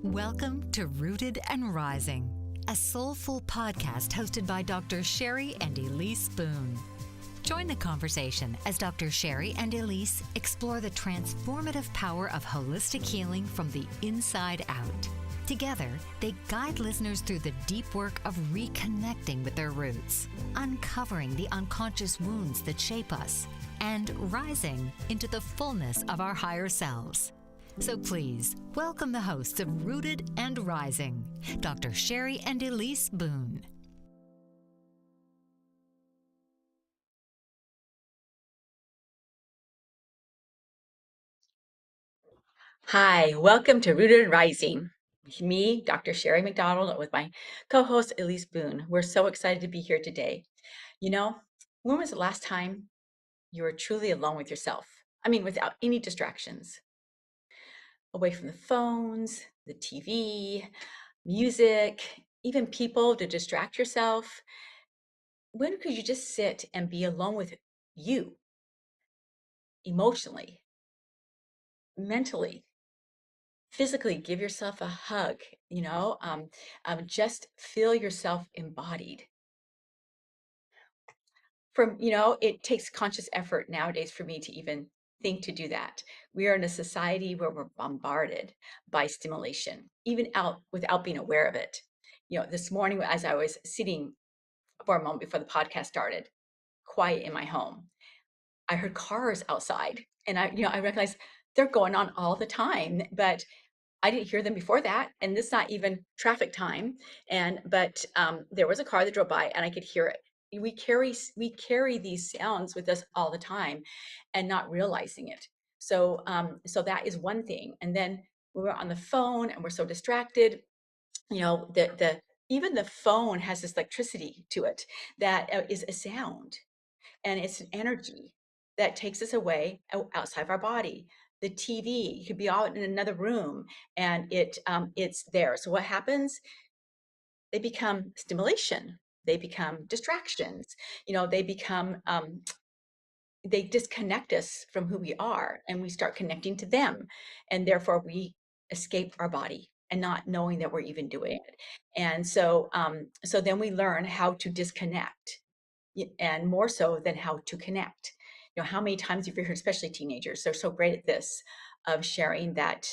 Welcome to Rooted and Rising, a soulful podcast hosted by Dr. Sherry and Elise Boone. Join the conversation as Dr. Sherry and Elise explore the transformative power of holistic healing from the inside out. Together, they guide listeners through the deep work of reconnecting with their roots, uncovering the unconscious wounds that shape us, and rising into the fullness of our higher selves. So please, welcome the hosts of Rooted and Rising, Dr. Sherry and Elise Boone. Hi, welcome to Rooted and Rising. Me, Dr. Sherry McDonald, with my co-host Elise Boone. We're so excited to be here today. When was the last time you were truly alone with yourself? I mean, without any distractions, away from the phones, the TV, music, even people to distract yourself. When could you just sit and be alone with you emotionally, mentally? Physically give yourself a hug, just feel yourself embodied. It takes conscious effort nowadays for me to even think to do that. We are in a society where we're bombarded by stimulation, even out without being aware of it. This morning as I was sitting for a moment before the podcast started, quiet in my home, I heard cars outside, and I realized they're going on all the time, but I didn't hear them before that, and this is not even traffic time. But there was a car that drove by, and I could hear it. We carry these sounds with us all the time, and not realizing it. So that is one thing. And then we were on the phone, and we're so distracted. The even the phone has this electricity to it that is a sound, and it's an energy that takes us away outside of our body. The TV, you could be out in another room, and it's there. So what happens? They become stimulation. They become distractions. They disconnect us from who we are, and we start connecting to them, and therefore we escape our body and not knowing that we're even doing it. And so then we learn how to disconnect, and more so than how to connect. How many times have you heard, especially teenagers, they're so great at this, of sharing that,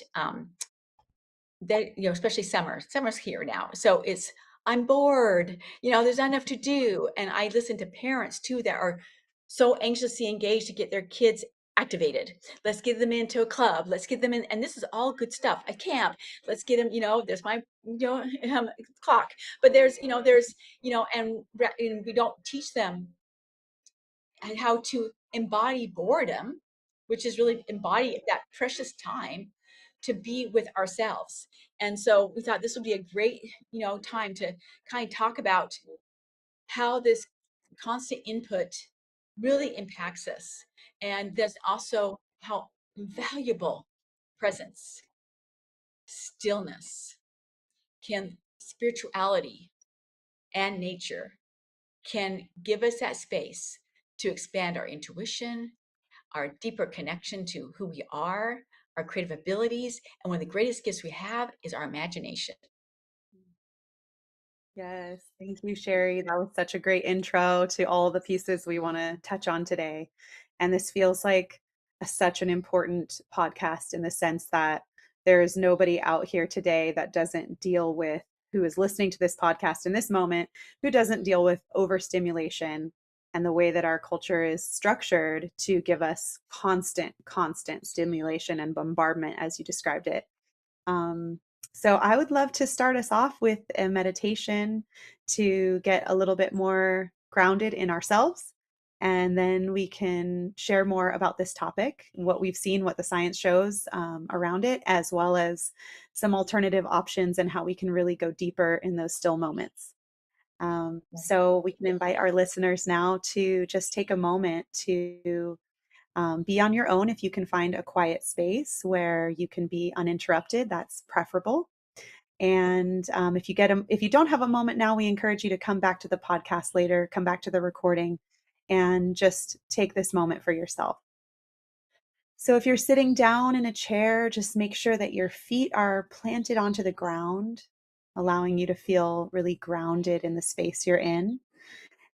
especially summer's here now. So I'm bored, there's not enough to do. And I listen to parents too that are so anxiously engaged to get their kids activated. Let's get them into a club. Let's get them in. And this is all good stuff. A camp. Let's get them, there's my, clock, but and we don't teach them and how to embody boredom, which is really embody that precious time to be with ourselves. And so we thought this would be a great, time to kind of talk about how this constant input really impacts us. And there's also how valuable presence, stillness, spirituality and nature can give us that space to expand our intuition, our deeper connection to who we are, our creative abilities. And one of the greatest gifts we have is our imagination. Yes, thank you, Sherry. That was such a great intro to all the pieces we want to touch on today. And this feels like such an important podcast in the sense that there is nobody out here today that doesn't deal with, who is listening to this podcast in this moment, who doesn't deal with overstimulation and the way that our culture is structured to give us constant stimulation and bombardment, as you described it. So I would love to start us off with a meditation to get a little bit more grounded in ourselves. And then we can share more about this topic, what we've seen, what the science shows around it, as well as some alternative options and how we can really go deeper in those still moments. So we can invite our listeners now to just take a moment to be on your own. If you can find a quiet space where you can be uninterrupted, that's preferable. And if you don't have a moment now, we encourage you to come back to the podcast later, come back to the recording, and just take this moment for yourself. So if you're sitting down in a chair, just make sure that your feet are planted onto the ground, allowing you to feel really grounded in the space you're in.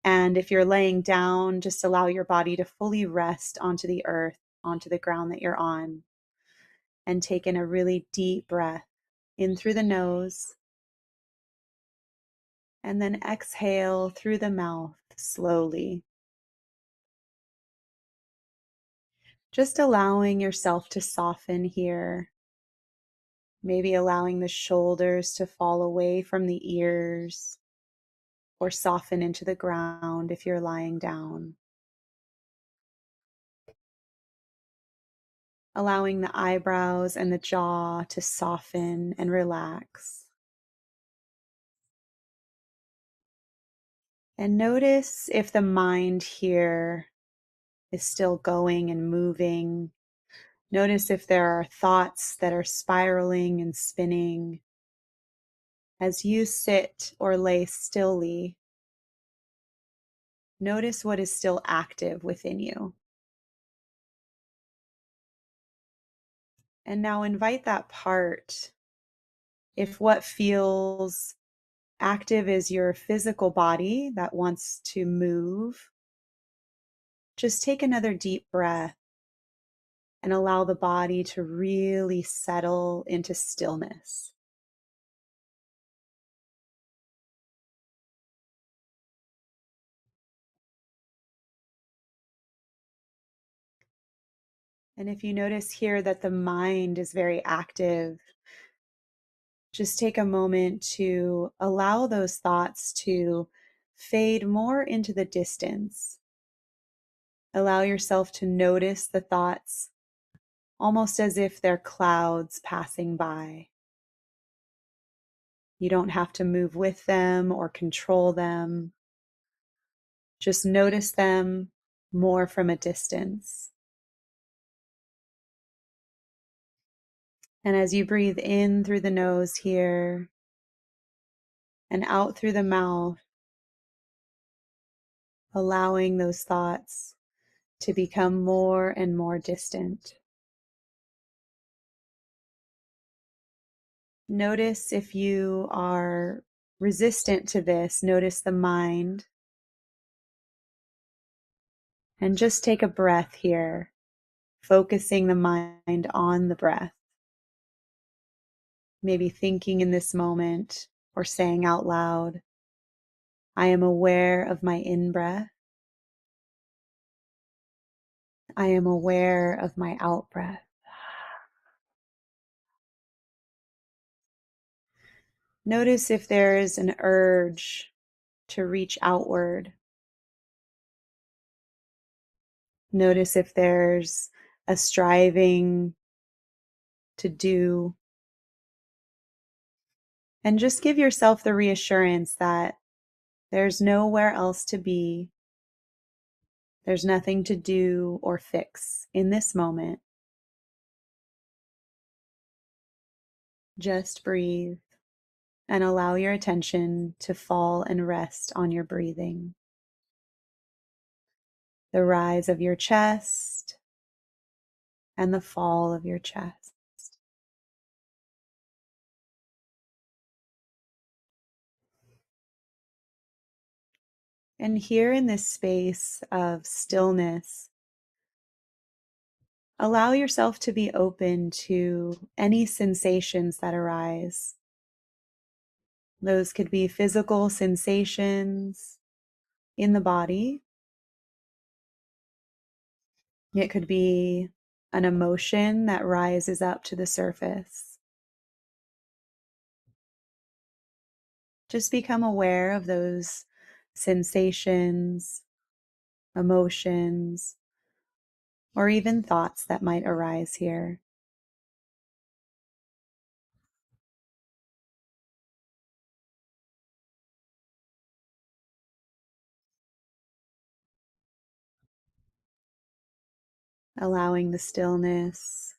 And if you're laying down, just allow your body to fully rest onto the earth, onto the ground that you're on, and take in a really deep breath in through the nose, and then exhale through the mouth slowly. Just allowing yourself to soften here, maybe allowing the shoulders to fall away from the ears or soften into the ground if you're lying down. Allowing the eyebrows and the jaw to soften and relax. And notice if the mind here is still going and moving. Notice if there are thoughts that are spiraling and spinning. As you sit or lay stilly, notice what is still active within you. And now invite that part. If what feels active is your physical body that wants to move, just take another deep breath and allow the body to really settle into stillness. And if you notice here that the mind is very active, just take a moment to allow those thoughts to fade more into the distance. Allow yourself to notice the thoughts almost as if they're clouds passing by. You don't have to move with them or control them. Just notice them more from a distance. And as you breathe in through the nose here and out through the mouth, allowing those thoughts to become more and more distant. Notice if you are resistant to this, notice the mind. And just take a breath here, focusing the mind on the breath. Maybe thinking in this moment or saying out loud, I am aware of my in-breath. I am aware of my out-breath. Notice if there is an urge to reach outward. Notice if there's a striving to do. And just give yourself the reassurance that there's nowhere else to be. There's nothing to do or fix in this moment. Just breathe and allow your attention to fall and rest on your breathing. The rise of your chest and the fall of your chest. And here in this space of stillness, allow yourself to be open to any sensations that arise. Those could be physical sensations in the body. It could be an emotion that rises up to the surface. Just become aware of those sensations, emotions, or even thoughts that might arise here. Allowing the stillness,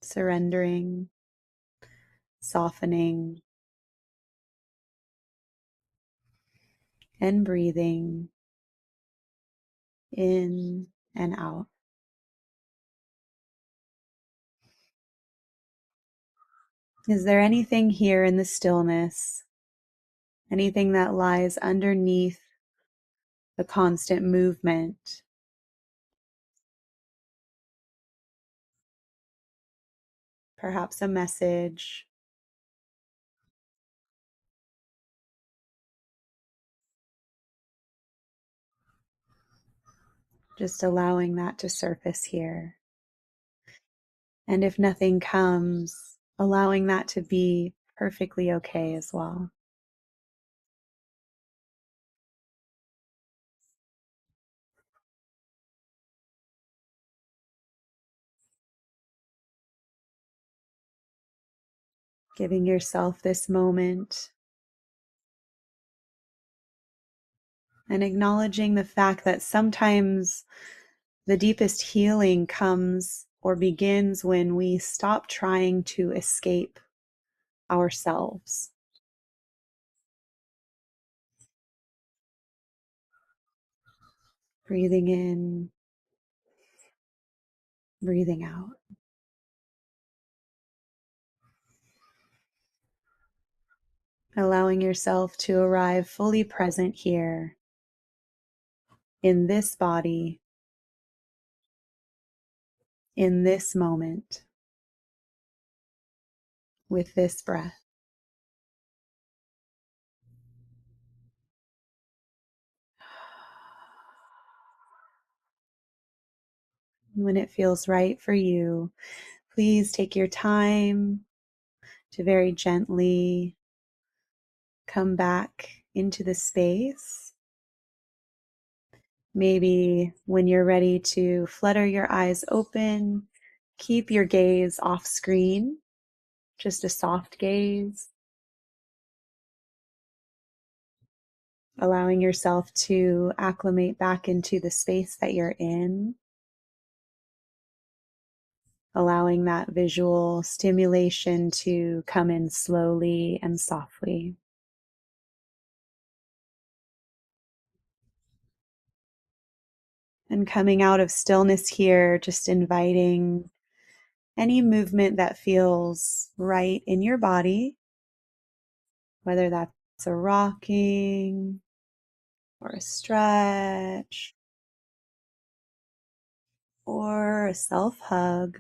surrendering, softening, and breathing. in and out. Is there anything here in the stillness, anything that lies underneath the constant movement? Perhaps a message, just allowing that to surface here. And if nothing comes, allowing that to be perfectly okay as well. Giving yourself this moment and acknowledging the fact that sometimes the deepest healing comes or begins when we stop trying to escape ourselves. Breathing in, breathing out. Allowing yourself to arrive fully present here in this body, in this moment, with this breath. When it feels right for you, please take your time to very gently come back into the space. Maybe when you're ready to flutter your eyes open, keep your gaze off screen, just a soft gaze, allowing yourself to acclimate back into the space that you're in, allowing that visual stimulation to come in slowly and softly. And coming out of stillness here, just inviting any movement that feels right in your body, whether that's a rocking or a stretch or a self hug,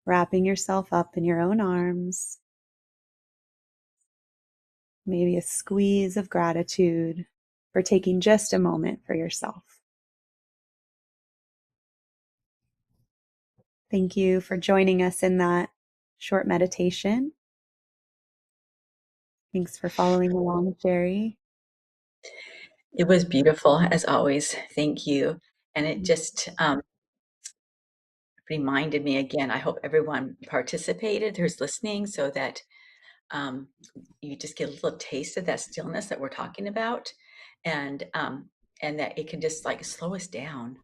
wrapping yourself up in your own arms, maybe a squeeze of gratitude for taking just a moment for yourself. Thank you for joining us in that short meditation. Thanks for following along, Jerry. It was beautiful as always. Thank you. And it just reminded me again. I hope everyone participated who's listening so that you just get a little taste of that stillness that we're talking about, and that it can just like slow us down.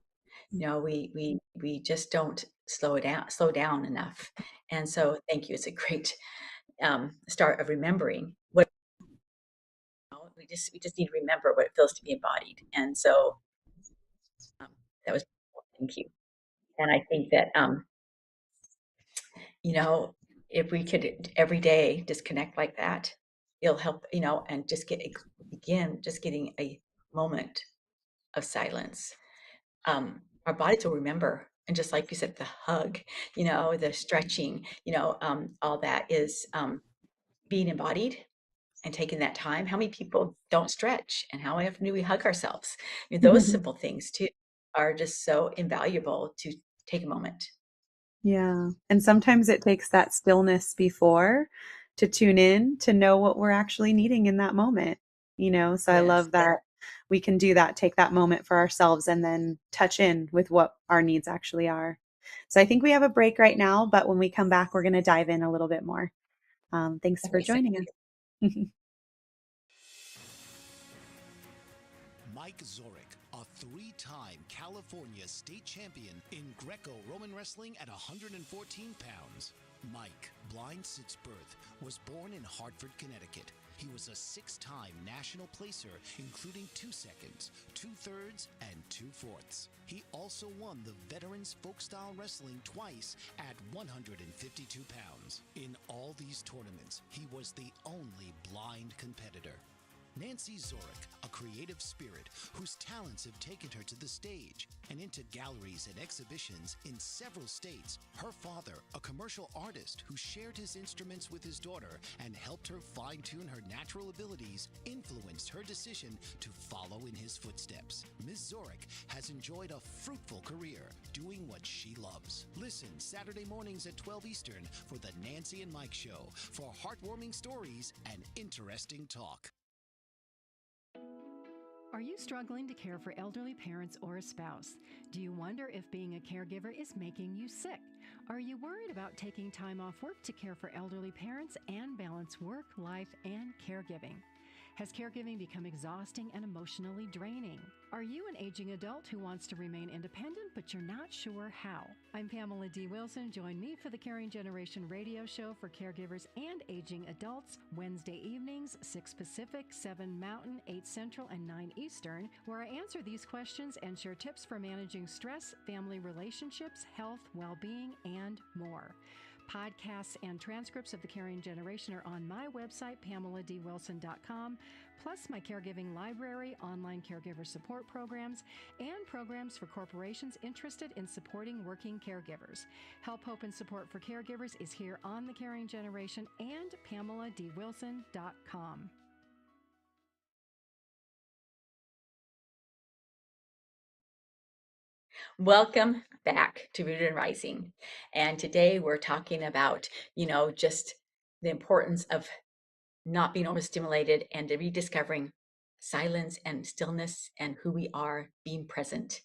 You know, we just don't slow down enough. And so, thank you. It's a great start of remembering what we just need to remember what it feels to be embodied. And so um, that was thank you. And I think that you know, if we could every day disconnect like that, it'll help, and just begin just getting a moment of silence. Our bodies will remember. And just like you said, the hug, the stretching, all that is being embodied and taking that time. How many people don't stretch? And how often do we hug ourselves? Those simple things too are just so invaluable to take a moment. Yeah. And sometimes it takes that stillness before to tune in to know what we're actually needing in that moment, So I Yes. love that we can do that, take that moment for ourselves and then touch in with what our needs actually are. So I think we have a break right now, but when we come back, we're going to dive in a little bit more. Thanks for Okay, so joining us. Mike Zoric, a three-time California state champion in Greco-Roman wrestling at 114 pounds. Mike, blind since birth, was born in Hartford, Connecticut. He was a 6-time national placer, including 2 seconds, 2/3, and 2/4. He also won the Veterans Folk-Style Wrestling twice at 152 pounds. In all these tournaments, he was the only blind competitor. Nancy Zorick, a creative spirit whose talents have taken her to the stage and into galleries and exhibitions in several states. Her father, a commercial artist who shared his instruments with his daughter and helped her fine-tune her natural abilities, influenced her decision to follow in his footsteps. Ms. Zorick has enjoyed a fruitful career doing what she loves. Listen Saturday mornings at 12 Eastern for the Nancy and Mike Show for heartwarming stories and interesting talk. Are you struggling to care for elderly parents or a spouse? Do you wonder if being a caregiver is making you sick? Are you worried about taking time off work to care for elderly parents and balance work, life, and caregiving? Has caregiving become exhausting and emotionally draining? Are you an aging adult who wants to remain independent, but you're not sure how? I'm Pamela D. Wilson. Join me for the Caring Generation radio show for caregivers and aging adults, Wednesday evenings, 6 Pacific, 7 Mountain, 8 Central, and 9 Eastern, where I answer these questions and share tips for managing stress, family relationships, health, well-being, and more. Podcasts and transcripts of the Caring Generation are on my website, PamelaDWilson.com, plus my caregiving library, online caregiver support programs, and programs for corporations interested in supporting working caregivers. Help, hope, and support for caregivers is here on the Caring Generation and PamelaDWilson.com. Welcome back to Rooted and Rising. And today we're talking about, just the importance of not being overstimulated and rediscovering silence and stillness and who we are, being present.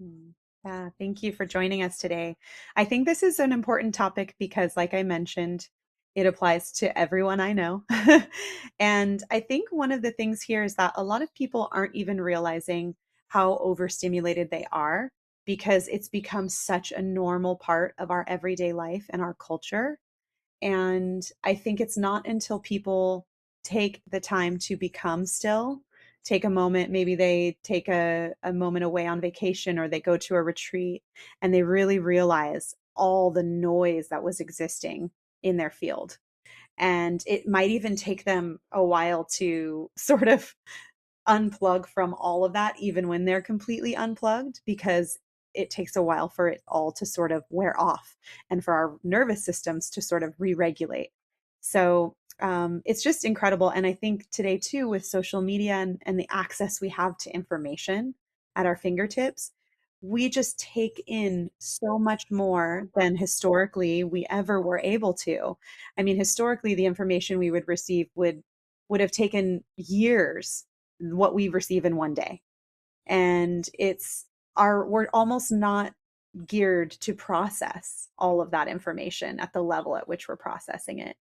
Mhm. Yeah, thank you for joining us today. I think this is an important topic because, like I mentioned, it applies to everyone I know. And I think one of the things here is that a lot of people aren't even realizing how overstimulated they are because it's become such a normal part of our everyday life and our culture. And I think it's not until people take the time to become still, take a moment, maybe they take a moment away on vacation or they go to a retreat and they really realize all the noise that was existing in their field. And it might even take them a while to sort of unplug from all of that, even when they're completely unplugged, because it takes a while for it all to sort of wear off and for our nervous systems to sort of re-regulate. So it's just incredible. And I think today too, with social media and the access we have to information at our fingertips, we just take in so much more than historically we ever were able to. I mean, historically, the information we would receive would have taken years what we receive in one day. And we're almost not geared to process all of that information at the level at which we're processing it.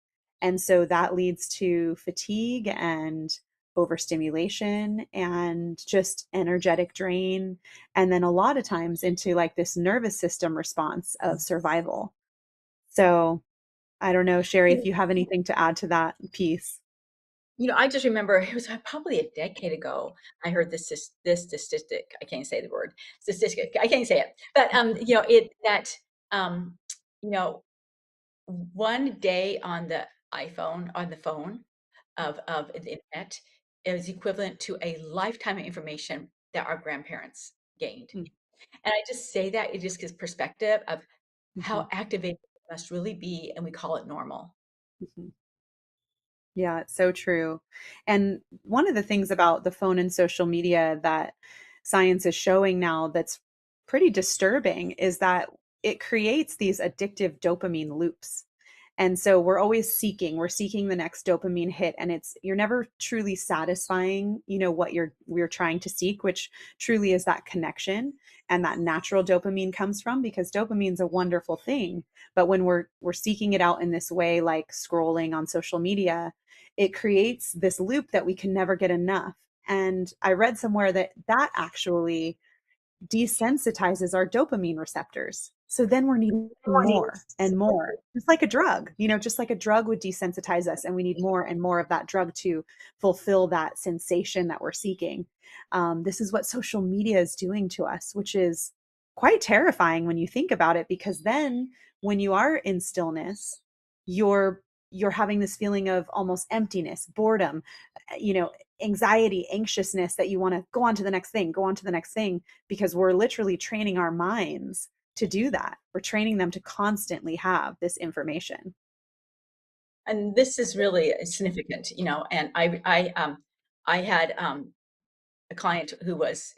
And so that leads to fatigue and overstimulation and just energetic drain. And then a lot of times into like this nervous system response of survival. So I don't know, Sherry, if you have anything to add to that piece. I just remember it was probably a decade ago. I heard this statistic. I can't say the word statistic. I can't say it, but um, you know, one day on the phone of the internet is equivalent to a lifetime of information that our grandparents gained. Mm, And I just say that it just gives perspective of mhm, how activated it must really be, and we call it normal. mhm. Yeah, it's so true. And one of the things about the phone and social media that science is showing now that's pretty disturbing is that it creates these addictive dopamine loops. And so we're seeking the next dopamine hit and you're never truly satisfying, what we're trying to seek, which truly is that connection and that natural dopamine comes from because dopamine's a wonderful thing. But when we're seeking it out in this way, like scrolling on social media, it creates this loop that we can never get enough. And I read somewhere that actually desensitizes our dopamine receptors. So then we're needing more and more, just like a drug, just like a drug would desensitize us. And we need more and more of that drug to fulfill that sensation that we're seeking. This is what social media is doing to us, which is quite terrifying when you think about it, because then when you are in stillness, you're you're having this feeling of almost emptiness, boredom, anxiety, anxiousness, that you want to go on to the next thing, go on to the next thing, because we're literally training our minds to do that. We're training them to constantly have this information. And this is really significant, and I had a client who was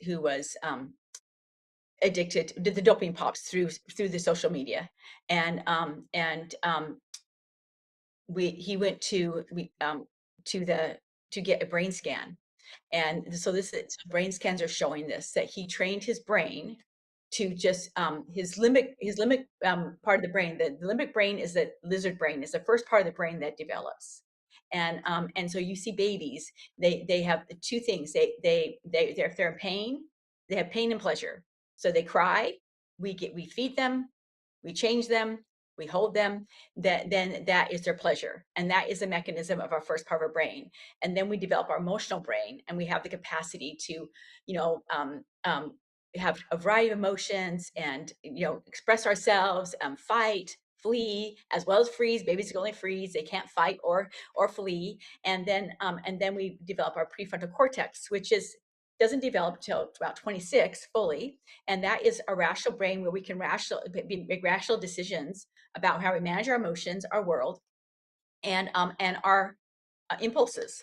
addicted to the dopamine pops through the social media, and we he went to the to get a brain scan. And so brain scans are showing this, that he trained his brain to just his limbic part of the brain. The limbic brain is the lizard brain, is the first part of the brain that develops. And so you see babies, they have two things. If they're in pain, they have pain and pleasure. So they cry, we feed them, we change them, we hold them, then that is their pleasure. And that is the mechanism of our first part of our brain. And then we develop our emotional brain, and we have the capacity to, you know, have a variety of emotions, and, express ourselves, fight, flee, as well as freeze. Babies can only freeze; they can't fight or flee. And then we develop our prefrontal cortex, which is doesn't develop till about 26 fully, and that is a rational brain where we can make rational decisions about how we manage our emotions, our world, and our impulses.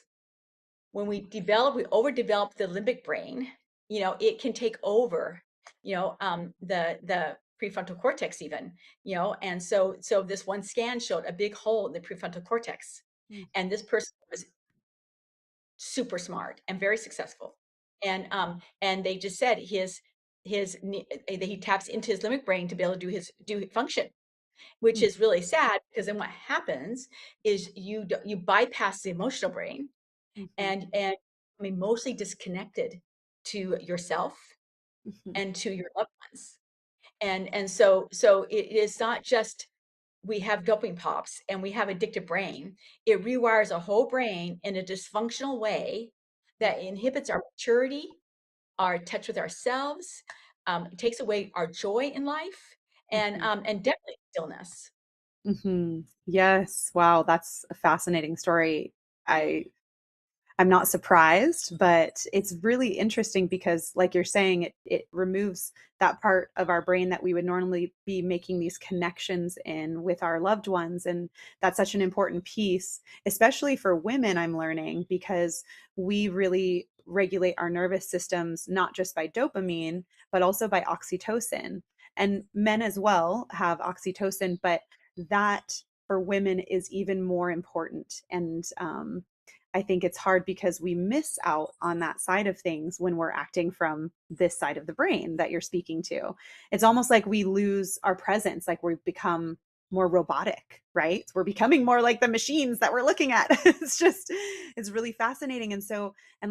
When we overdevelop the limbic brain, it can take over, the prefrontal cortex even, and so this one scan showed a big hole in the prefrontal cortex, Mm. and this person was super smart and very successful. And they just said that he taps into his limbic brain to be able to do function, which Mm. is really sad, because then what happens is you bypass the emotional brain, Mhm. and I mean, mostly disconnected to yourself Mhm. and to your loved ones. And so it is not just we have dopamine pops and we have addictive brain. It rewires a whole brain in a dysfunctional way Mm. that inhibits our maturity, our touch with ourselves. It takes away our joy in life, and Mhm. and definitely stillness. Mhm. Yes. Wow, that's a fascinating story. I I'm not surprised, but it's really interesting because, like you're saying, it removes that part of our brain that we would normally be making these connections in with our loved ones. And that's such an important piece, especially for women, I'm learning, because we really regulate our nervous systems, not just by dopamine, but also by oxytocin. And men as well have oxytocin, but that for women is even more important. And I think it's hard because we miss out on that side of things when we're acting from this side of the brain that you're speaking to. It's almost like we lose our presence, like we become more robotic, right? We're becoming more like the machines that we're looking at. It's really fascinating. And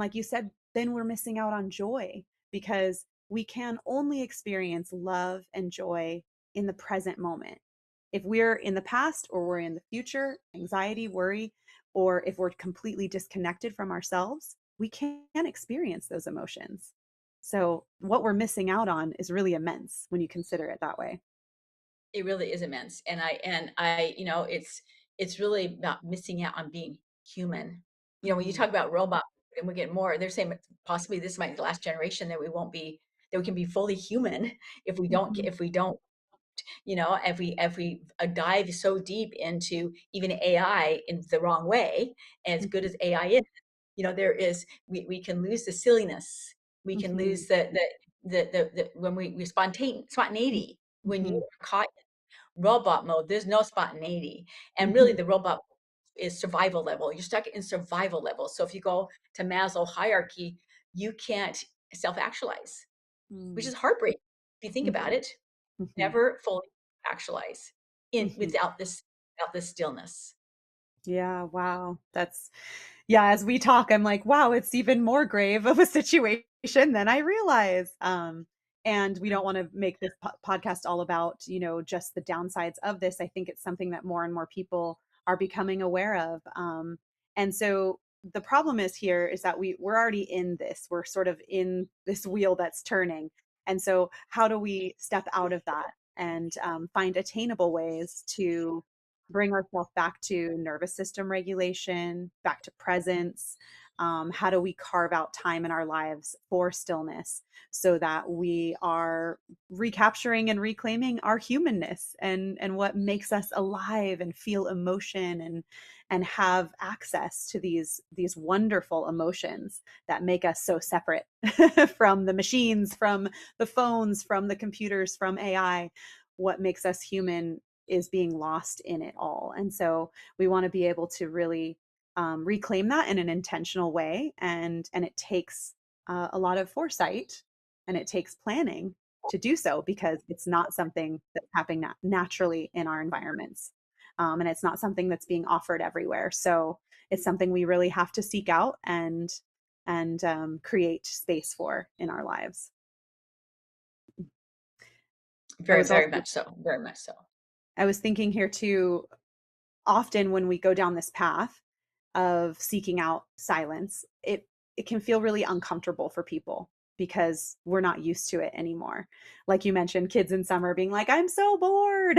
like you said, then we're missing out on joy, because we can only experience love and joy in the present moment. If we're in the past or we're in the future, anxiety, worry, or if we're completely disconnected from ourselves, we can't experience those emotions. So, what we're missing out on is really immense when you consider it that way. It really is immense, and it's really about missing out on being human. When you Mhm. talk about robot, and we get more, they're saying possibly this might be the last generation that we can be fully human Mhm. if we don't, if we dive so deep into even AI in the wrong way. As good Mhm. as AI is, there is we can lose the silliness. We can Mhm. lose the when we spontaneity when Mhm. you're caught robot mode, there's no spontaneity. And really, Mhm. the robot is survival level. You're stuck in survival level. So if you go to Maslow hierarchy, you can't self-actualize, which Mm. is heartbreaking if you think about Mhm. it. Mhm. Never fully actualize in Mhm. without this stillness. Yeah, wow. Yeah, as we talk, I'm like, wow, it's even more grave of a situation than I realize. And we don't want to make this podcast all about, just the downsides of this. I think it's something that more and more people are becoming aware of. And so the problem is here is that we're already in this. We're sort of in this wheel that's turning. And so how do we step out of that and find attainable ways to bring ourselves back to nervous system regulation, back to presence? How do we carve out time in our lives for stillness so that we are recapturing and reclaiming our humanness and what makes us alive and feel emotion and have access to these wonderful emotions that make us so separate from the machines, from the phones, from the computers, from AI. What makes us human is being lost in it all. And so we want to be able to really reclaim that in an intentional way. And it takes a lot of foresight and it takes planning to do so because it's not something that's happening naturally in our environments. And it's not something that's being offered everywhere. So it's something we really have to seek out and create space for in our lives. I Very, was very also much so. Very much so. I was thinking here too, often when we go down this path of seeking out silence, it can feel really uncomfortable for people because we're not used to it anymore. Like you mentioned, kids in summer being like, I'm so bored.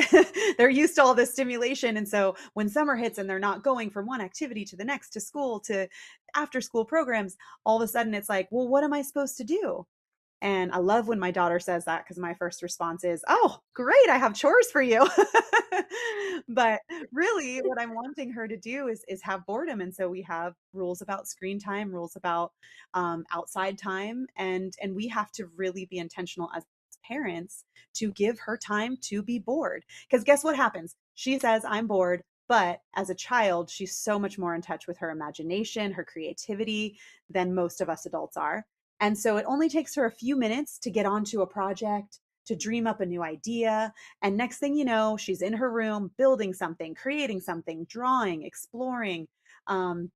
They're used to all this stimulation. And so when summer hits and they're not going from one activity to the next, to school, to after school programs, all of a sudden it's like, well, what am I supposed to do? And I love when my daughter says that because my first response is, oh, great, I have chores for you. But really, what I'm wanting her to do is have boredom. And so we have rules about screen time, rules about outside time. And we have to really be intentional as parents to give her time to be bored. Because guess what happens? She says, I'm bored. But as a child, she's so much more in touch with her imagination, her creativity than most of us adults are. And so it only takes her a few minutes to get onto a project, to dream up a new idea. And next thing you know, she's in her room building something, creating something, drawing, exploring,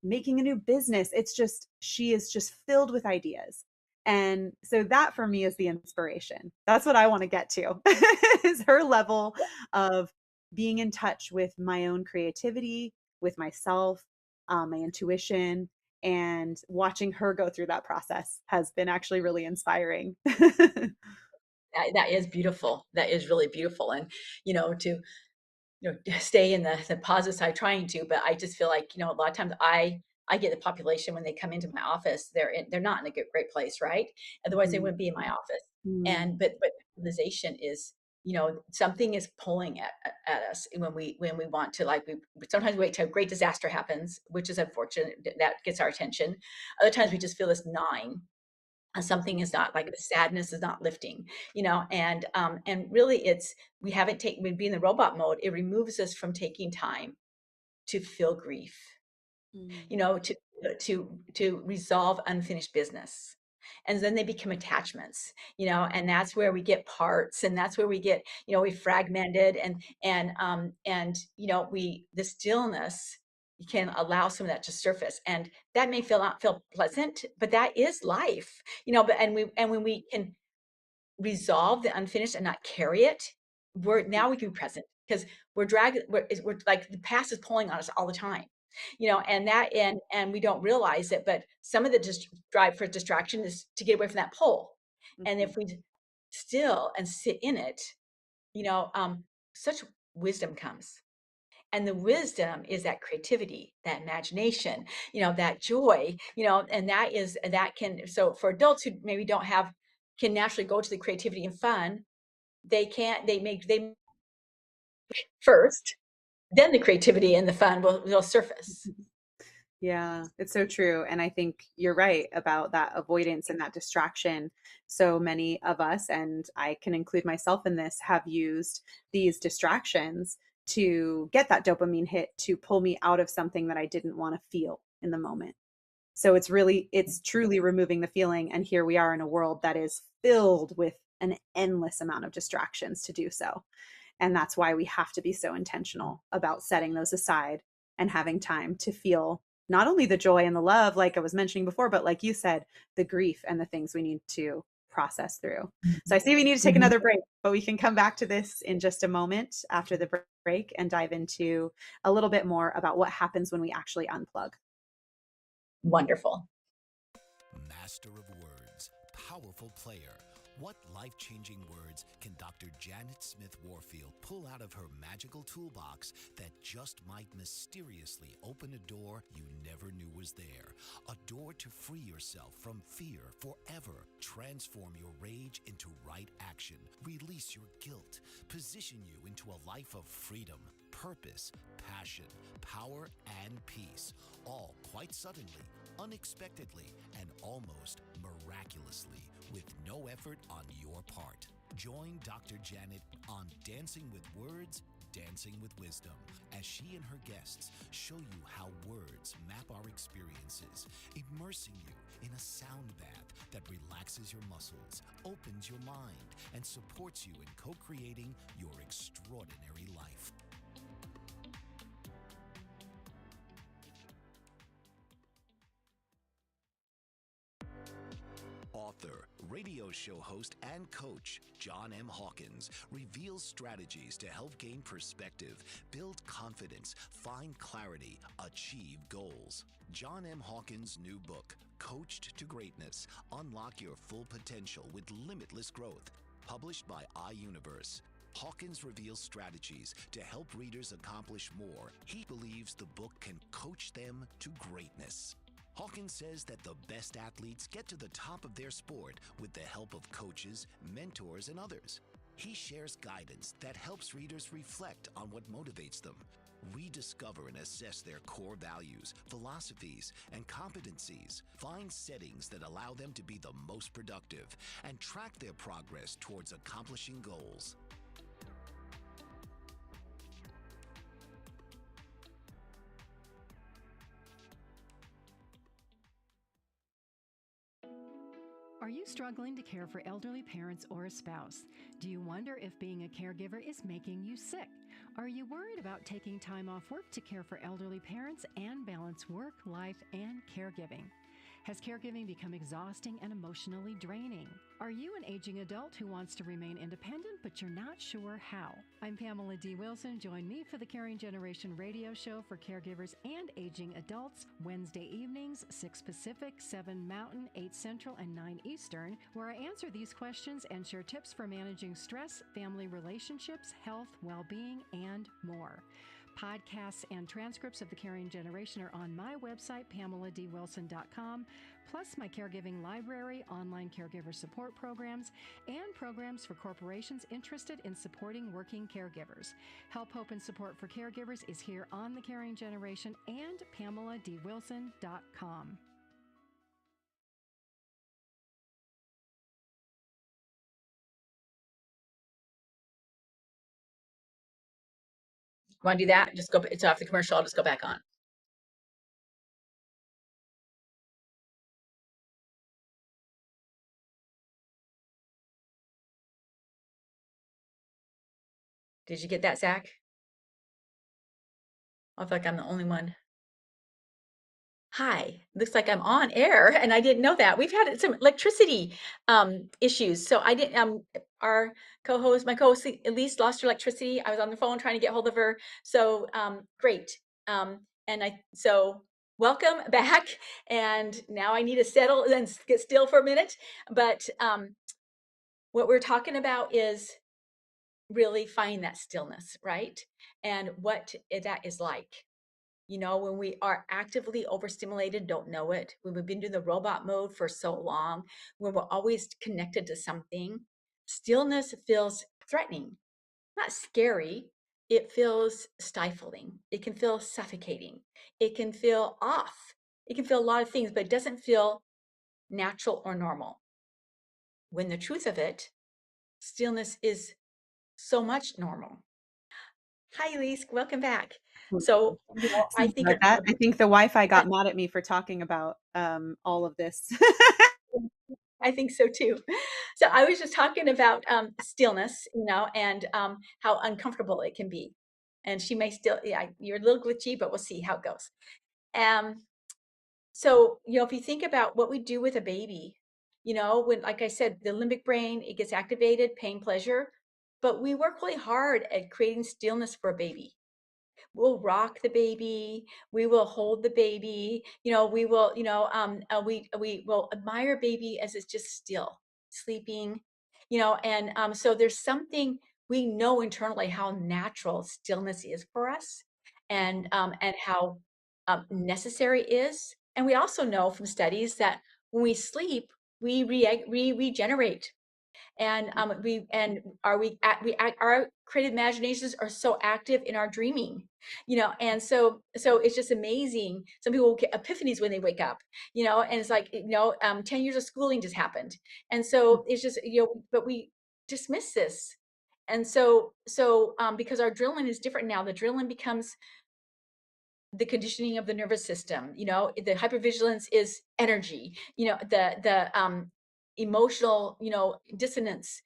making a new business. It's just, she is just filled with ideas. And so that for me is the inspiration. That's what I want to get to is her level of being in touch with my own creativity, with myself, my intuition, and watching her go through that process has been actually really inspiring. That is beautiful. That is really beautiful. And, to stay in the positive side trying to, but I just feel like, a lot of times I get the population when they come into my office, they're not in a great place, right? Otherwise they Mm, wouldn't be in my office. mm, But realization is, something is pulling at us when we want to, like, we sometimes wait till a great disaster happens, which is unfortunate, that gets our attention. Other times we just feel this gnawing. Something is not, like, the sadness is not lifting, and really it's, we'd be in the robot mode. It removes us from taking time to feel grief, mm, to resolve unfinished business. And then they become attachments, and that's where we get parts, and that's where we get, we fragmented, and we the stillness can allow some of that to surface, and that may not feel pleasant, but that is life, but and when we can resolve the unfinished and not carry it, mm, we can be present because we're like the past is pulling on us all the time, and we don't realize it, but some of the drive for distraction is to get away from that pull. And mhm, if we still and sit in it, you know, um, such wisdom comes. And the wisdom is that creativity, that imagination, that joy, and that can, so for adults who maybe don't have, can naturally go to the creativity and fun, they first, then the creativity and the fun will surface. mhm. Yeah, it's so true. And I think you're right about that avoidance and that distraction. So many of us, and I can include myself in this, have used these distractions to get that dopamine hit to pull me out of something that I didn't want to feel in the moment. So it's truly removing the feeling. And here we are in a world that is filled with an endless amount of distractions to do so. And that's why we have to be so intentional about setting those aside and having time to feel not only the joy and the love, like I was mentioning before, but like you said, the grief and the things we need to process through. So I see we need to take another break, but we can come back to this in just a moment after the break and dive into a little bit more about what happens when we actually unplug. Wonderful. Master of words, powerful player. What life-changing words can Dr. Janet Smith Warfield pull out of her magical toolbox that just might mysteriously open a door you never knew was there? A door to free yourself from fear forever. Transform your rage into right action. Release your guilt. Position you into a life of freedom, purpose, passion, power, and peace. All quite suddenly, unexpectedly, and almost miraculously, with no effort on your part. Join Dr. Janet on Dancing with Words, Dancing with Wisdom, as she and her guests show you how words map our experiences, immersing you in a sound bath that relaxes your muscles, opens your mind, and supports you in co-creating your extraordinary life. Author, radio show host, and coach John M. Hawkins reveals strategies to help gain perspective, build confidence, find clarity, achieve goals. John M. Hawkins' new book, Coached to Greatness, Unlock Your Full Potential with Limitless Growth, published by iUniverse. Hawkins reveals strategies to help readers accomplish more. He believes the book can coach them to greatness. Hawkins says that the best athletes get to the top of their sport with the help of coaches, mentors, and others. He shares guidance that helps readers reflect on what motivates them, rediscover and assess their core values, philosophies, and competencies, find settings that allow them to be the most productive, and track their progress towards accomplishing goals. Are you struggling to care for elderly parents or a spouse? Do you wonder if being a caregiver is making you sick? Are you worried about taking time off work to care for elderly parents and balance work, life, and caregiving? Has caregiving become exhausting and emotionally draining? Are you an aging adult who wants to remain independent, but you're not sure how? I'm Pamela D. Wilson. Join me for the Caring Generation radio show for caregivers and aging adults, Wednesday evenings, 6 Pacific, 7 Mountain, 8 Central, and 9 Eastern, where I answer these questions and share tips for managing stress, family relationships, health, well-being, and more. Podcasts and transcripts of The Caring Generation are on my website, PamelaDWilson.com, plus my caregiving library, online caregiver support programs, and programs for corporations interested in supporting working caregivers. Help, hope, and support for caregivers is here on The Caring Generation and PamelaDWilson.com. Want to do that? Just go. It's off the commercial. I'll just go back on. Did you get that, Zach? I feel like I'm the only one. Hi, looks like I'm on air and I didn't know that. We've had some electricity issues. So I didn't our my co-host Elise lost her electricity. I was on the phone trying to get hold of her. So great. So welcome back. And now I need to settle and get still for a minute. But what we're talking about is really finding that stillness, right? And what that is like. You know, when we are actively overstimulated, don't know it, when we've been in the robot mode for so long, when we're always connected to something, stillness feels threatening, not scary. It feels stifling. It can feel suffocating. It can feel off. It can feel a lot of things, but it doesn't feel natural or normal. When the truth of it, stillness is so much normal. Hi, Elise. Welcome back. So, I think About that. I think the Wi-Fi got mad at me for talking about all of this. I think so too. So I was just talking about stillness, you know, and how uncomfortable it can be. And she may still, yeah, you're a little glitchy, but we'll see how it goes. So, you know, if you think about what we do with a baby, when, like I said, the limbic brain, it gets activated, pain, pleasure, but we work really hard at creating stillness for a baby. We'll rock the baby, we will hold the baby, we will, we will admire baby as it's just still sleeping, and so there's something we know internally how natural stillness is for us, and how necessary it is. And we also know from studies that when we sleep, we regenerate, and we and are we act, we act, our creative imaginations are so active in our dreaming, and so it's just amazing. Some people get epiphanies when they wake up, and it's like, 10 years of schooling just happened, and so it's just, but we dismiss this. And because our adrenaline is different now, the adrenaline becomes the conditioning of the nervous system. The hypervigilance is energy. The emotional, dissonance,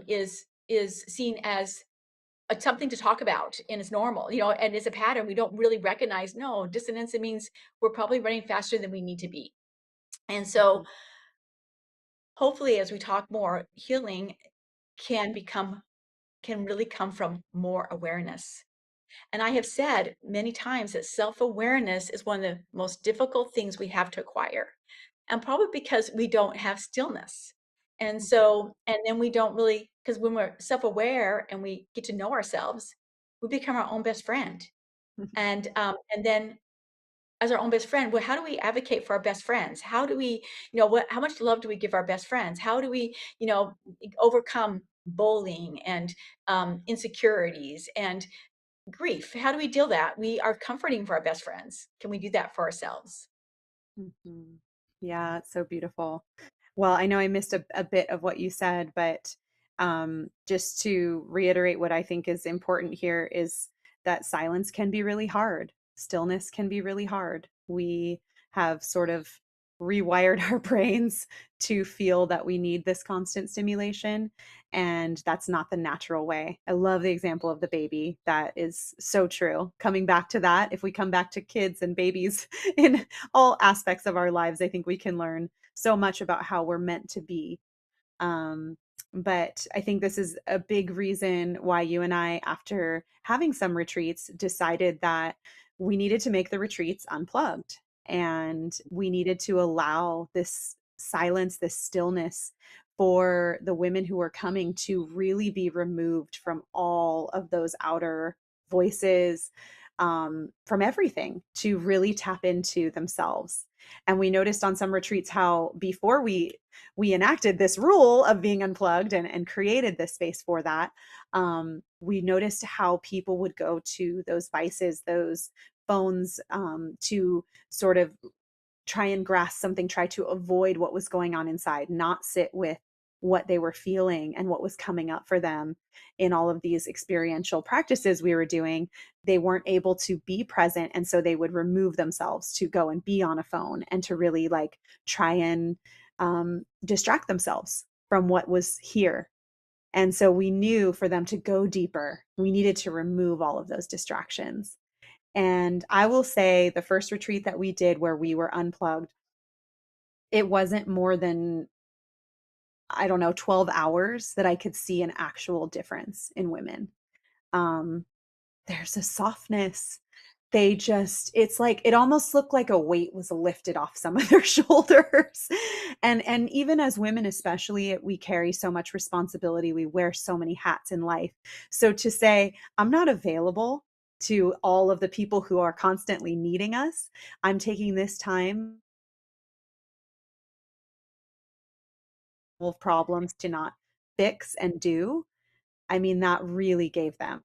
is seen as something to talk about, and it's normal, and it's a pattern we don't really recognize. No, dissonance, it means we're probably running faster than we need to be. And so hopefully, as we talk more, healing can really come from more awareness. And I have said many times that self-awareness is one of the most difficult things we have to acquire. And probably because we don't have stillness. And and then we don't really, because when we're self-aware and we get to know ourselves, we become our own best friend. And then as our own best friend, well, how do we advocate for our best friends? How do we, how much love do we give our best friends? How do we, overcome bullying and insecurities and grief? How do we deal that? We are comforting for our best friends. Can we do that for ourselves? Mhm. Yeah, it's so beautiful. Well, I know I missed a bit of what you said, but just to reiterate what I think is important here is that silence can be really hard. Stillness can be really hard. We have sort of rewired our brains to feel that we need this constant stimulation, and that's not the natural way. I love the example of the baby. That is so true. Coming back to that, if we come back to kids and babies in all aspects of our lives, I think we can learn so much about how we're meant to be. Um, but I think this is a big reason why you and I, after having some retreats, decided that we needed to make the retreats unplugged, and we needed to allow this silence, this stillness for the women who were coming to really be removed from all of those outer voices, from everything, to really tap into themselves. And we noticed on some retreats how before we enacted this rule of being unplugged and created this space for that, we noticed how people would go to those vices, those phones, to sort of try and grasp something, try to avoid what was going on inside, not sit with what they were feeling and what was coming up for them in all of these experiential practices we were doing. They weren't able to be present. And so they would remove themselves to go and be on a phone and to really like try and distract themselves from what was here. And so we knew for them to go deeper, we needed to remove all of those distractions. And I will say the first retreat that we did where we were unplugged, it wasn't more than, I don't know, 12 hours that I could see an actual difference in women. Um, there's a softness. It's like, it almost looked like a weight was lifted off some of their shoulders. And even as women, especially, we carry so much responsibility. We wear so many hats in life. So to say, I'm not available to all of the people who are constantly needing us, I'm taking this time of problems to not fix and do. I mean, that really gave them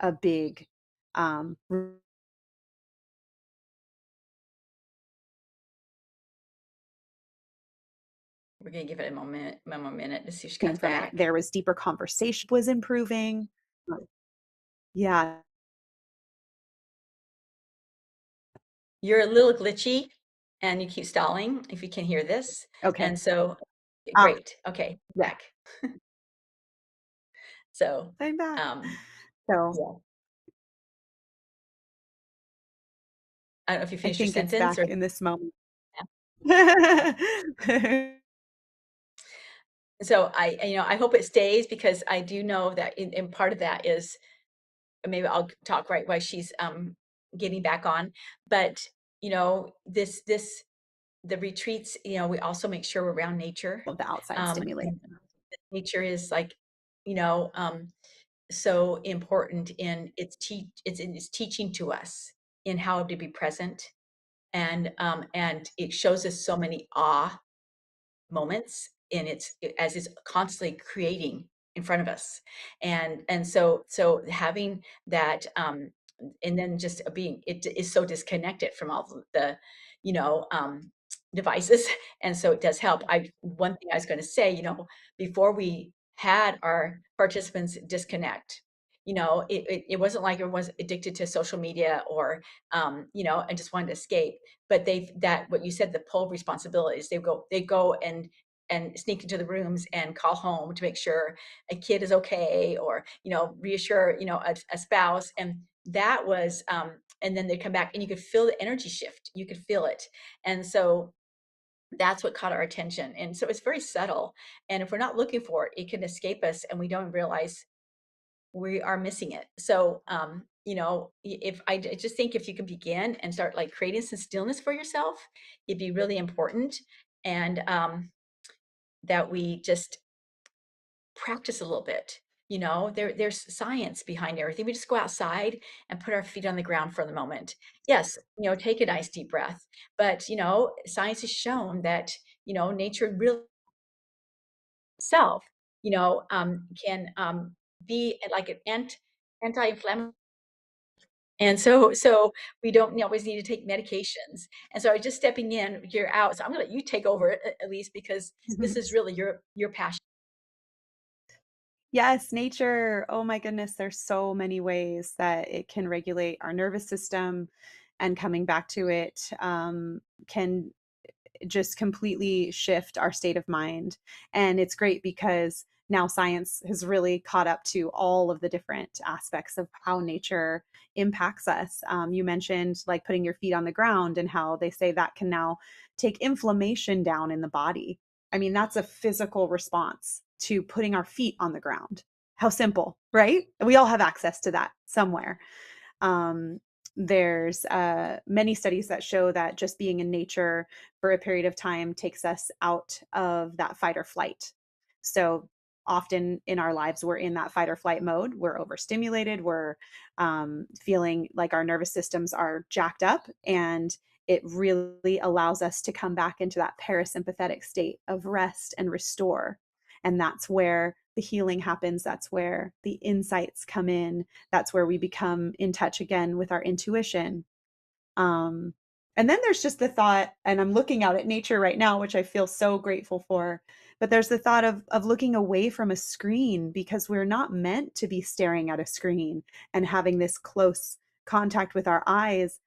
a big, we're We're going to give it one more minute to see if she seeing comes from it. back. There was deeper conversation was improving. Yeah. You're a little glitchy and you keep stalling if you can hear this. Okay. And so, Ah, great. Okay, yeah. back. So, I'm back. um, So yeah. I don't know if you I finished your think it's sentence or. back in this moment. So I hope it stays because I do know that in part of that is maybe I'll talk right while she's getting back on. But this the retreats, we also make sure we're around nature. Of the outside And stimulation. nature is like, you know, so important in it's teaching to us in how to be present, and it shows us so many awe moments and as it's constantly creating in front of us. And so having that, and then just being it is so disconnected from all the you know devices. And so it does help. I One thing I was going to say, before we had our participants disconnect, it wasn't like everyone was addicted to social media or and just wanted to escape. But that what you said, the pull responsibilities, they go and sneak into the rooms and call home to make sure a kid is okay, or reassure a spouse. And that was and then they come back and you could feel the energy shift, you could feel it. And so that's what caught our attention. And so it's very subtle, and if we're not looking for it, it can escape us and we don't realize we are missing it. So if I just think if you can begin and start like creating some stillness for yourself, it'd be really important. And that we just practice a little bit. There's science behind everything. We just go outside and put our feet on the ground for the moment. Yes, take a nice deep breath. But science has shown that nature really itself, can be like an anti-inflammatory. And so we don't always need to take medications. And so just stepping in, you're out. So I'm gonna let you take over it, at least, because this is really your passion. Yes, nature. Oh my goodness, there's so many ways that it can regulate our nervous system, and coming back to it can just completely shift our state of mind. And it's great because now science has really caught up to all of the different aspects of how nature impacts us. You mentioned like putting your feet on the ground and how they say that can now take inflammation down in the body. I mean, that's a physical response to putting our feet on the ground. How simple, right? We all have access to that somewhere. Um, there's many studies that show that just being in nature for a period of time takes us out of that fight or flight. So often in our lives, we're in that fight or flight mode. We're overstimulated. We're feeling like our nervous systems are jacked up. And it really allows us to come back into that parasympathetic state of rest and restore. And that's where the healing happens. That's where the insights come in. That's where we become in touch again with our intuition. Um, and then there's just the thought, and I'm looking out at nature right now, which I feel so grateful for. But there's the thought of looking away from a screen, because we're not meant to be staring at a screen and having this close contact with our eyes.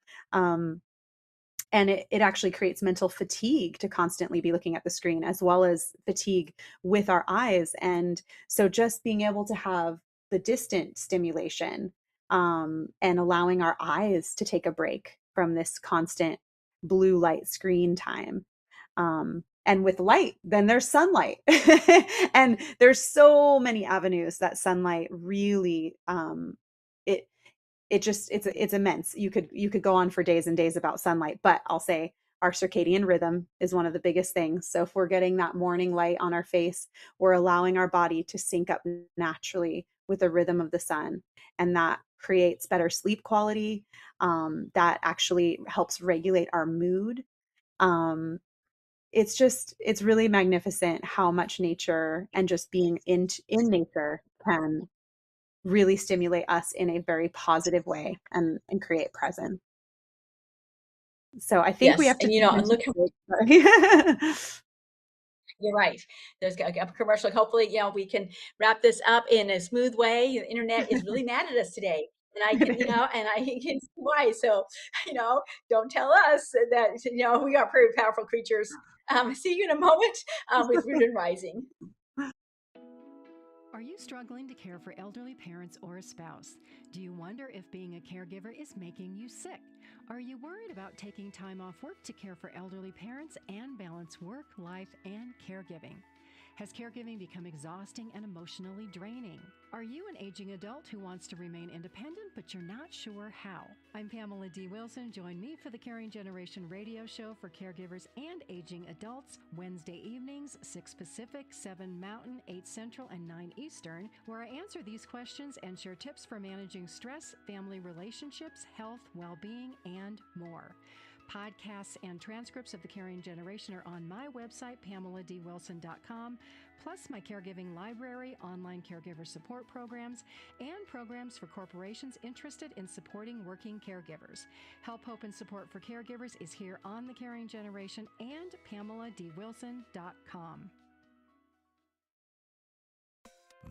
And it actually creates mental fatigue to constantly be looking at the screen, as well as fatigue with our eyes. And so just being able to have the distant stimulation, and allowing our eyes to take a break from this constant blue light screen time. And with light, then there's sunlight. And there's so many avenues that sunlight really, it it's immense. You could go on for days and days about sunlight, but I'll say our circadian rhythm is one of the biggest things. So if we're getting that morning light on our face, we're allowing our body to sync up naturally with the rhythm of the sun, and that creates better sleep quality. That actually helps regulate our mood. Um, it's really magnificent how much nature and just being in nature can really stimulate us in a very positive way, and create presence. So I think we Yes, have to and jump and into look, the break. you're right. There's a commercial. Hopefully, we can wrap this up in a smooth way. The internet is really mad at us today. And I can, and I can see why. So, you know, don't tell us that, we are pretty powerful creatures. See you in a moment with Root and Rising. Are you struggling to care for elderly parents or a spouse? Do you wonder if being a caregiver is making you sick? Are you worried about taking time off work to care for elderly parents and balance work, life, and caregiving? Has caregiving become exhausting and emotionally draining? Are you an aging adult who wants to remain independent, but you're not sure how? I'm Pamela D. Wilson. Join me for the Caring Generation radio show for caregivers and aging adults, Wednesday evenings, 6 Pacific, 7 Mountain, 8 Central, and 9 Eastern, where I answer these questions and share tips for managing stress, family relationships, health, well-being, and more. Podcasts and transcripts of the Caring Generation are on my website, PamelaDWilson.com, plus my caregiving library, online caregiver support programs, and programs for corporations interested in supporting working caregivers. Help, hope, and support for caregivers is here on the Caring Generation and PamelaDWilson.com.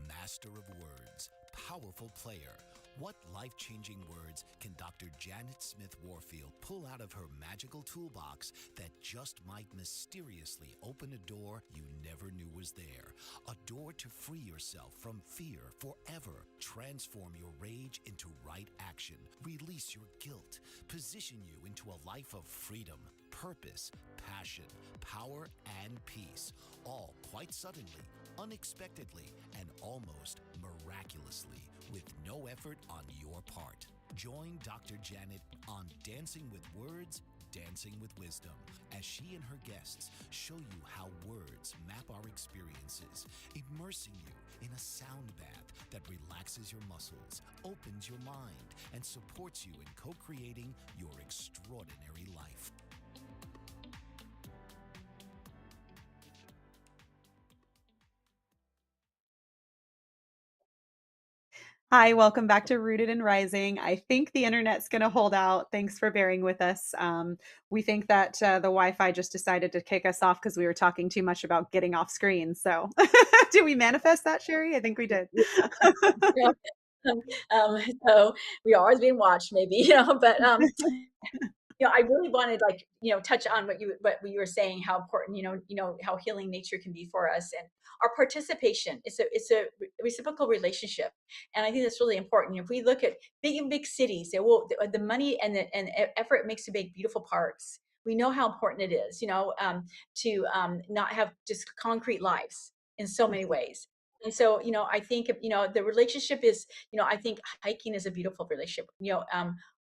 Master of words, powerful player. What life-changing words can Dr. Janet Smith Warfield pull out of her magical toolbox that just might mysteriously open a door you never knew was there? A door to free yourself from fear forever. Transform your rage into right action. Release your guilt. Position you into a life of freedom, purpose, passion, power, and peace. All quite suddenly, unexpectedly, and almost miraculously, with no effort on your part. Join Dr. Janet on Dancing with Words, Dancing with Wisdom, as she and her guests show you how words map our experiences, immersing you in a sound bath that relaxes your muscles, opens your mind, and supports you in co-creating your extraordinary life. Hi, welcome back to Rooted and Rising. I think the internet's going to hold out. Thanks for bearing with us. We think that the Wi-Fi just decided to kick us off because we were talking too much about getting off screen. So did we manifest that, Sherry? I think we did. Yeah. So we are always being watched, maybe, but I really wanted, like, touch on what you were saying, how important, how healing nature can be for us, and our participation. It's a reciprocal relationship, and I think that's really important. If we look at big cities, the money and effort it makes to make beautiful parks. We know how important it is, to not have just concrete lives in so many ways. And so, I think, the relationship is, I think hiking is a beautiful relationship.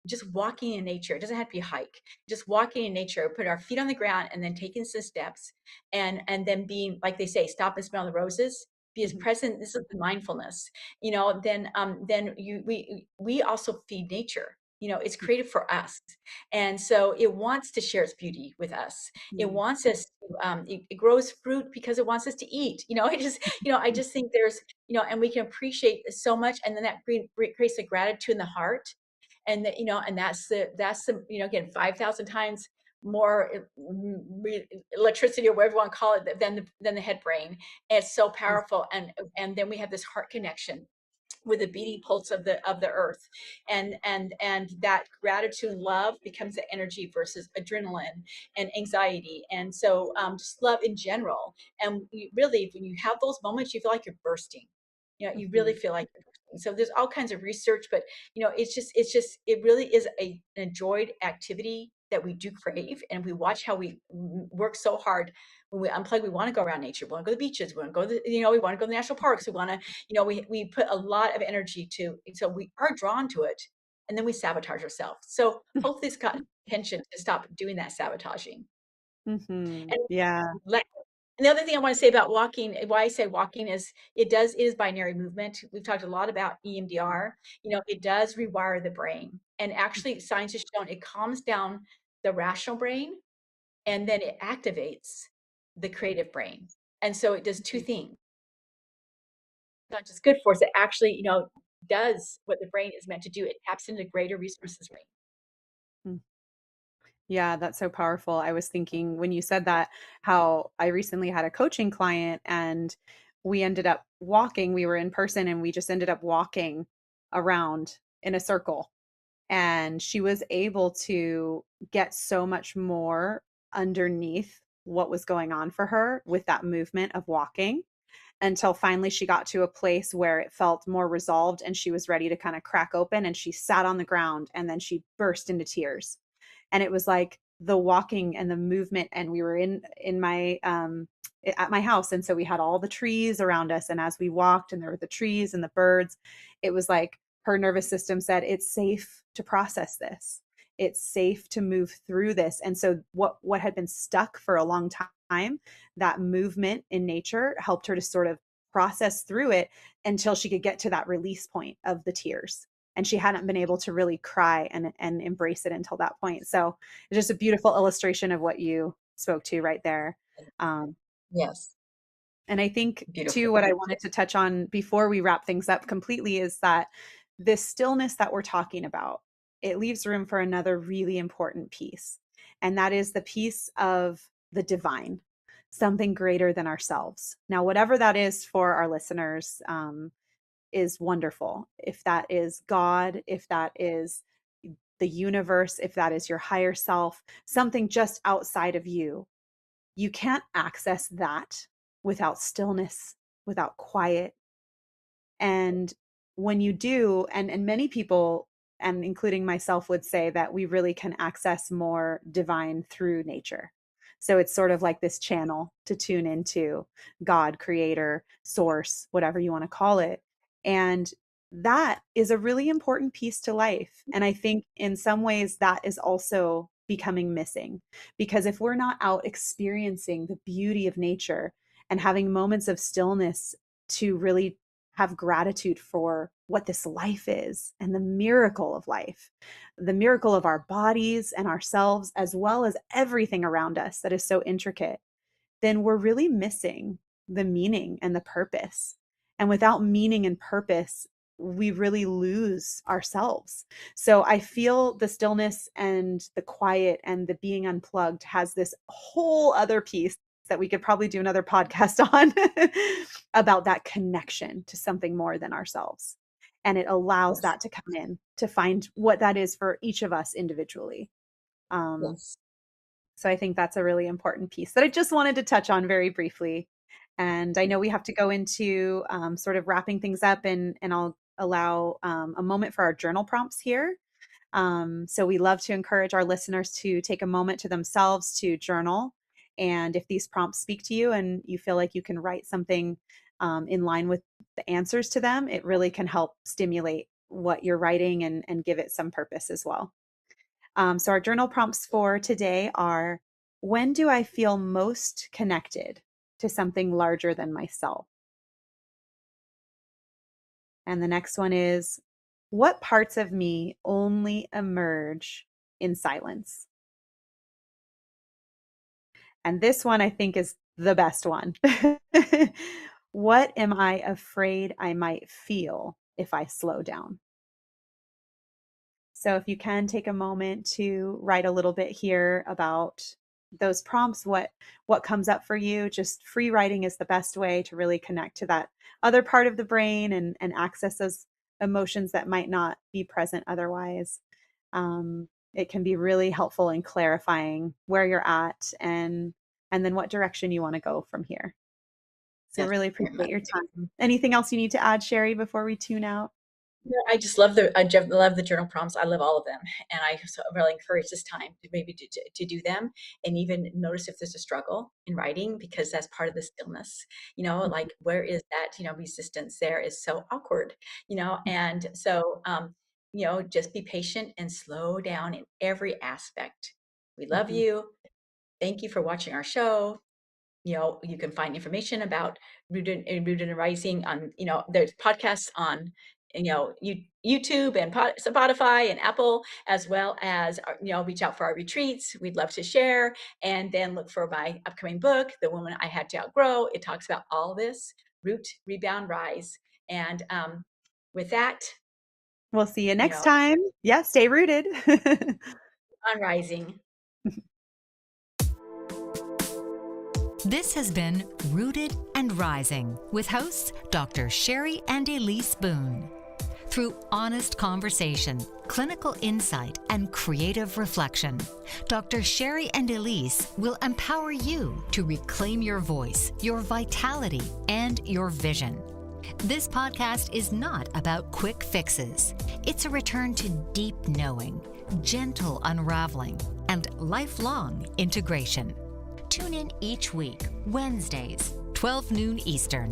Just walking in nature. It doesn't have to be a hike. Just walking in nature, put our feet on the ground, and then taking some steps, and then being, like they say, stop and smell the roses. Be as present. This is the mindfulness. Then we also feed nature. It's created for us, and so it wants to share its beauty with us. It wants us to, it grows fruit because it wants us to eat. I just think there's, and we can appreciate so much, and then that creates a gratitude in the heart, and and that's the again, 5,000 times more electricity, or whatever you want to call it, than the head brain. And it's so powerful, and then we have this heart connection with the beating pulse of the earth, and that gratitude and love becomes the energy versus adrenaline and anxiety. And so, just love in general. And really, when you have those moments, you feel like you're bursting. You really feel like you're bursting. So there's all kinds of research, but it really is an enjoyed activity that we do crave, and we watch how we work so hard. When we unplug, we want to go around nature. We want to go to the beaches. We want to go to we want to go to the national parks. We want to, we put a lot of energy to, so we are drawn to it, and then we sabotage ourselves. So hopefully it's got attention to stop doing that sabotaging. Yeah. And the other thing I want to say about walking, why I say walking, is it is binary movement. We've talked a lot about EMDR. It does rewire the brain, and actually science has shown it calms down the rational brain, and then it activates the creative brain. And so it does two things. Not just good for us, it actually, does what the brain is meant to do. It taps into greater resources brain. Yeah, that's so powerful. I was thinking when you said that, how I recently had a coaching client and we ended up walking. We were in person and we just ended up walking around in a circle. And she was able to get so much more underneath what was going on for her with that movement of walking, until finally she got to a place where it felt more resolved and she was ready to kind of crack open, and she sat on the ground and then she burst into tears. And it was like the walking and the movement, and we were in my at my house, and so we had all the trees around us, and as we walked and there were the trees and the birds, it was like her nervous system said it's safe to process this, it's safe to move through this. And so what had been stuck for a long time, that movement in nature helped her to sort of process through it until she could get to that release point of the tears. And she hadn't been able to really cry and embrace it until that point. So it's just a beautiful illustration of what you spoke to right there. Um, Yes. and I think Beautiful. too, what I wanted to touch on before we wrap things up completely is that this stillness that we're talking about, it leaves room for another really important piece. And that is the piece of the divine, something greater than ourselves. Now, whatever that is for our listeners, is wonderful. If that is God, if that is the universe, if that is your higher self, something just outside of you, you can't access that without stillness, without quiet. And when you do, and many people, and including myself, would say that we really can access more divine through nature. So it's sort of like this channel to tune into God, creator, source, whatever you want to call it. And that is a really important piece to life. And I think in some ways that is also becoming missing, because if we're not out experiencing the beauty of nature and having moments of stillness to really have gratitude for what this life is and the miracle of life, the miracle of our bodies and ourselves, as well as everything around us that is so intricate, then we're really missing the meaning and the purpose. And without meaning and purpose, we really lose ourselves. So I feel the stillness and the quiet and the being unplugged has this whole other piece that we could probably do another podcast on about that connection to something more than ourselves. And it allows Yes. that to come in to find what that is for each of us individually. Yes. So I think that's a really important piece that I just wanted to touch on very briefly. And I know we have to go into sort of wrapping things up, and I'll allow a moment for our journal prompts here. So we love to encourage our listeners to take a moment to themselves to journal. And if these prompts speak to you and you feel like you can write something in line with the answers to them, it really can help stimulate what you're writing and give it some purpose as well. So our journal prompts for today are: when do I feel most connected to something larger than myself? And the next one is: what parts of me only emerge in silence? And this one I think is the best one. What am I afraid I might feel if I slow down? So if you can take a moment to write a little bit here about those prompts, what comes up for you. Just free writing is the best way to really connect to that other part of the brain and access those emotions that might not be present otherwise. It can be really helpful in clarifying where you're at and then what direction you want to go from here. So Yes. really Very appreciate much. your time. Anything else you need to add, Sherry, before we tune out? Yeah, I love the journal prompts. I love all of them, and I so really encourage this time to maybe to do them, and even notice if there's a struggle in writing, because that's part of the stillness. Like, where is that resistance? There is so awkward, and so just be patient and slow down in every aspect. We love Mhm. you. Thank you for watching our show. You can find information about Rooted and Rising on, there's podcasts on, YouTube and Spotify and Apple, as well as, reach out for our retreats. We'd love to share. And then look for my upcoming book, The Woman I Had to Outgrow. It talks about all this: root, rebound, rise. And with that, We'll see you next time. Yeah, stay rooted. on rising. This has been Rooted and Rising with hosts Dr. Sherry and Elise Boone. Through honest conversation, clinical insight, and creative reflection, Dr. Sherry and Elise will empower you to reclaim your voice, your vitality, and your vision. This podcast is not about quick fixes. It's a return to deep knowing, gentle unraveling, and lifelong integration. Tune in each week, Wednesdays, 12 noon Eastern,